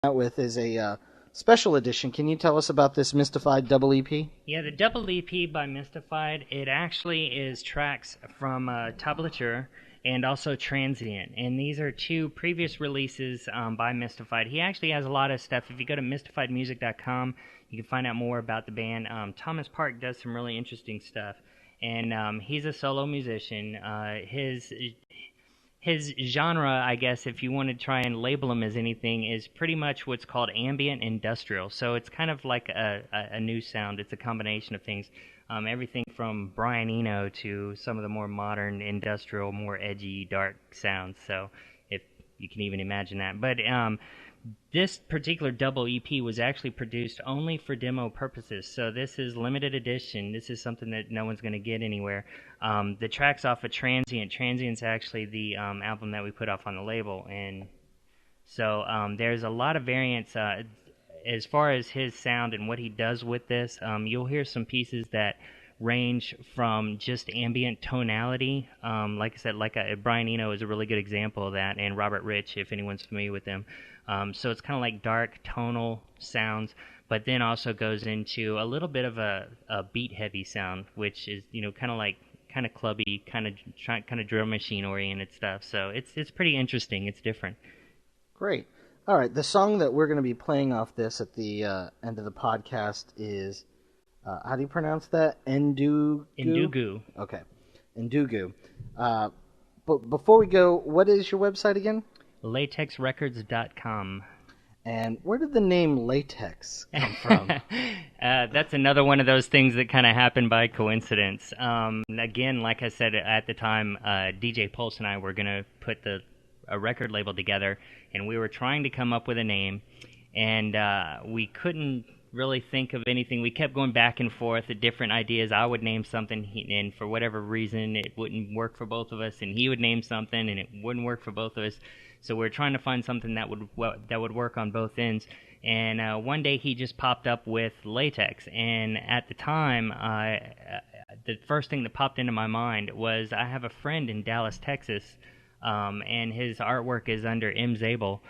out with is a special edition. Can you tell us about this Mystified double EP? Yeah, the double EP by Mystified, it actually is tracks from Tablature and also Transient. And these are two previous releases by Mystified. He actually has a lot of stuff. If you go to mystifiedmusic.com, you can find out more about the band. Thomas Park does some really interesting stuff. And he's a solo musician. His genre, I guess, if you want to try and label him as anything, is pretty much what's called ambient industrial. So it's kind of like a new sound. It's a combination of things. Everything from Brian Eno to some of the more modern industrial, more edgy, dark sounds. So if you can even imagine that. But this particular double EP was actually produced only for demo purposes. So this is limited edition. This is something that no one's going to get anywhere. The track's off of Transient. Transient's actually the album that we put off on the label. And so there's a lot of variants as far as his sound and what he does with this. You'll hear some pieces that range from just ambient tonality. Like I said, Brian Eno is a really good example of that, and Robert Rich, if anyone's familiar with them. So it's kind of like dark tonal sounds, but then also goes into a little bit of a beat heavy sound, which is kind of clubby, kind of drum machine oriented stuff. So it's pretty interesting. It's different. Great. All right, the song that we're going to be playing off this at the end of the podcast is, how do you pronounce that? Ndugu. Okay, Ndugu. But before we go, what is your website again? LatexRecords.com. And where did the name Latex come from? That's another one of those things that kind of happened by coincidence. Again, like I said at the time, DJ Pulse and I were going to put a record label together, and we were trying to come up with a name, and we couldn't really think of anything. We kept going back and forth at different ideas. I would name something, and for whatever reason, it wouldn't work for both of us, and he would name something, and it wouldn't work for both of us. So we're trying to find something that would work on both ends. And one day he just popped up with Latex, and at the time, the first thing that popped into my mind was I have a friend in Dallas, Texas, and his artwork is under M. Zabel,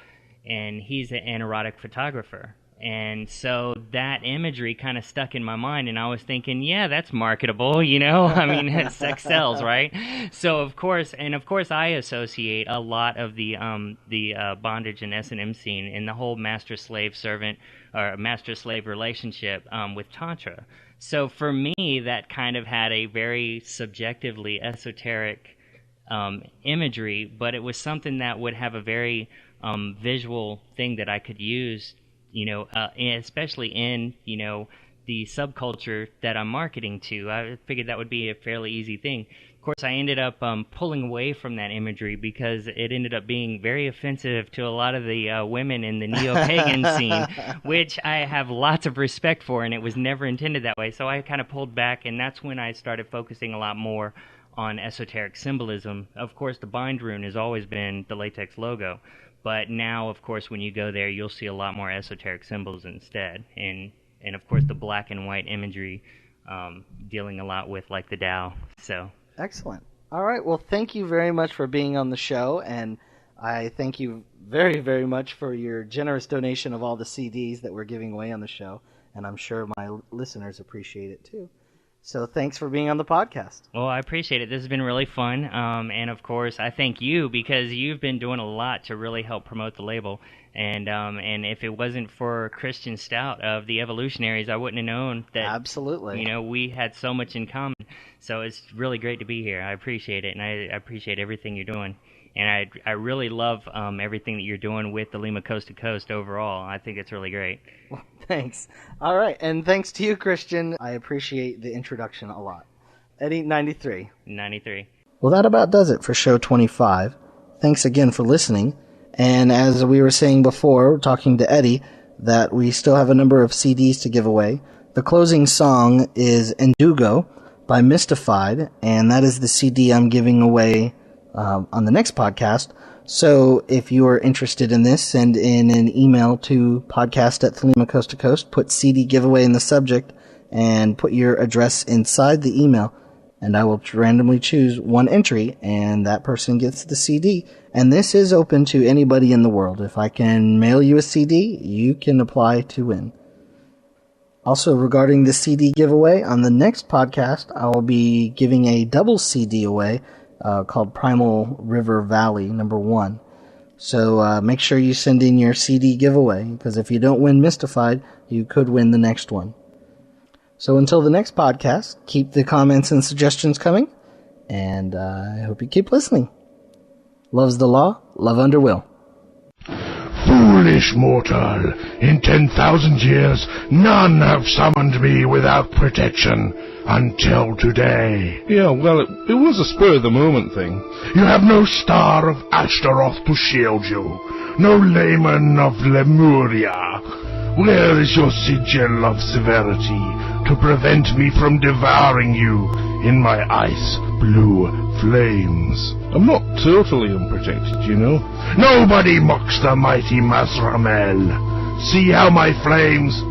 and he's an erotic photographer. And so that imagery kind of stuck in my mind, and I was thinking, yeah, that's marketable, I mean, sex sells, right? So of course I associate a lot of the bondage and S&M scene and the whole master-slave servant or master-slave relationship with Tantra. So for me, that kind of had a very subjectively esoteric imagery, but it was something that would have a very visual thing that I could use, especially in, the subculture that I'm marketing to. I figured that would be a fairly easy thing. Of course, I ended up pulling away from that imagery because it ended up being very offensive to a lot of the women in the neo-pagan scene, which I have lots of respect for, and it was never intended that way. So I kind of pulled back, and that's when I started focusing a lot more on esoteric symbolism. Of course, the bind rune has always been the Latex logo. But now, of course, when you go there, you'll see a lot more esoteric symbols instead. And of course, the black and white imagery dealing a lot with, like, the Tao. So excellent. All right. Well, thank you very much for being on the show. And I thank you very, very much for your generous donation of all the CDs that we're giving away on the show. And I'm sure my listeners appreciate it, too. So thanks for being on the podcast. Well, I appreciate it. This has been really fun. And, of course, I thank you because you've been doing a lot to really help promote the label. And if it wasn't for Christian Stout of the Evolutionaries, I wouldn't have known that. Absolutely. We had so much in common. So it's really great to be here. I appreciate it, and I appreciate everything you're doing. And I really love everything that you're doing with Thelema Coast to Coast overall. I think it's really great. Well, thanks. All right, and thanks to you, Christian. I appreciate the introduction a lot. Eddie, 93. 93. Well, that about does it for show 25. Thanks again for listening. And as we were saying before, talking to Eddie, that we still have a number of CDs to give away. The closing song is Ndugu by Mystified, and that is the CD I'm giving away on the next podcast. So if you are interested in this, send in an email to podcast@Thelema Coast to Coast, put CD giveaway in the subject, and put your address inside the email, and I will randomly choose one entry, and that person gets the CD. And this is open to anybody in the world. If I can mail you a CD, you can apply to win. Also, regarding the CD giveaway, on the next podcast, I will be giving a double CD away called Primal River Valley #1. So make sure you send in your CD giveaway, because if you don't win Mystified, you could win the next one. So until the next podcast, keep the comments and suggestions coming, and I hope you keep listening. Love's the law, love under will. Foolish mortal, in 10,000 years none have summoned me without protection until today. Yeah, well, it was a spur-of-the-moment thing. You have no star of Ashtaroth to shield you, no layman of Lemuria. Where is your sigil of severity to prevent me from devouring you in my ice-blue flames? I'm not totally unprotected, you know. Nobody mocks the mighty Masramel. See how my flames...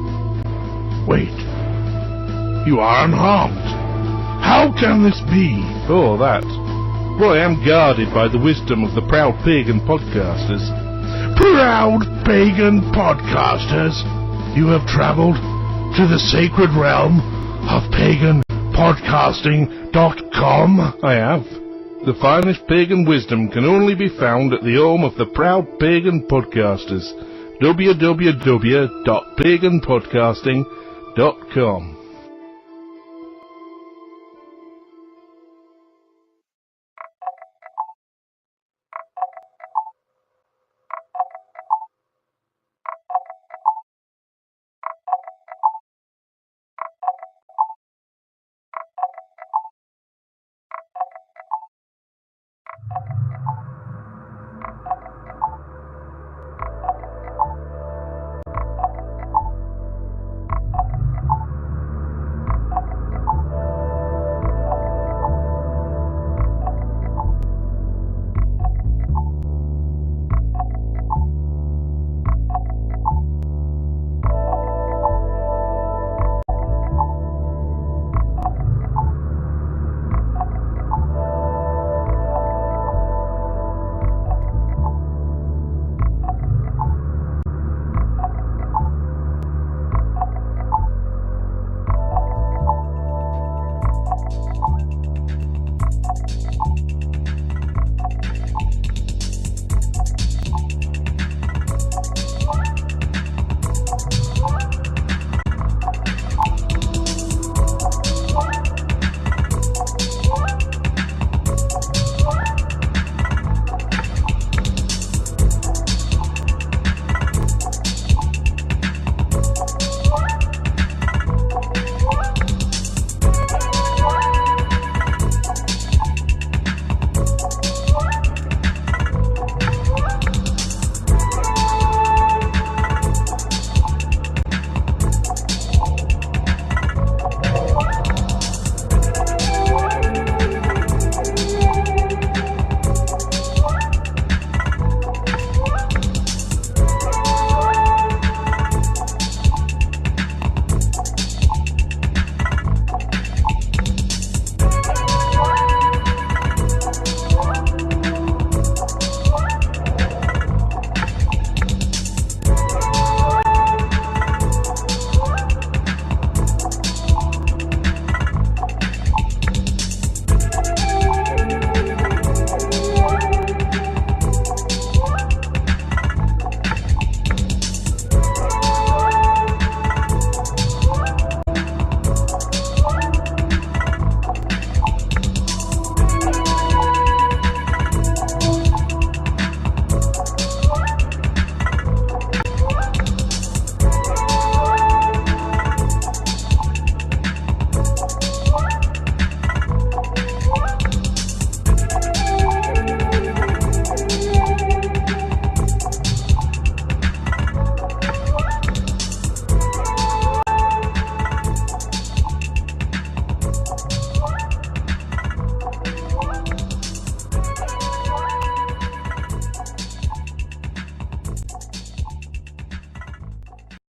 Wait. You are unharmed. How can this be? Oh, that. Well, I am guarded by the wisdom of the proud pagan podcasters. Proud pagan podcasters? You have traveled to the sacred realm of paganpodcasting.com? I have. The finest pagan wisdom can only be found at the home of the proud pagan podcasters. www.paganpodcasting.com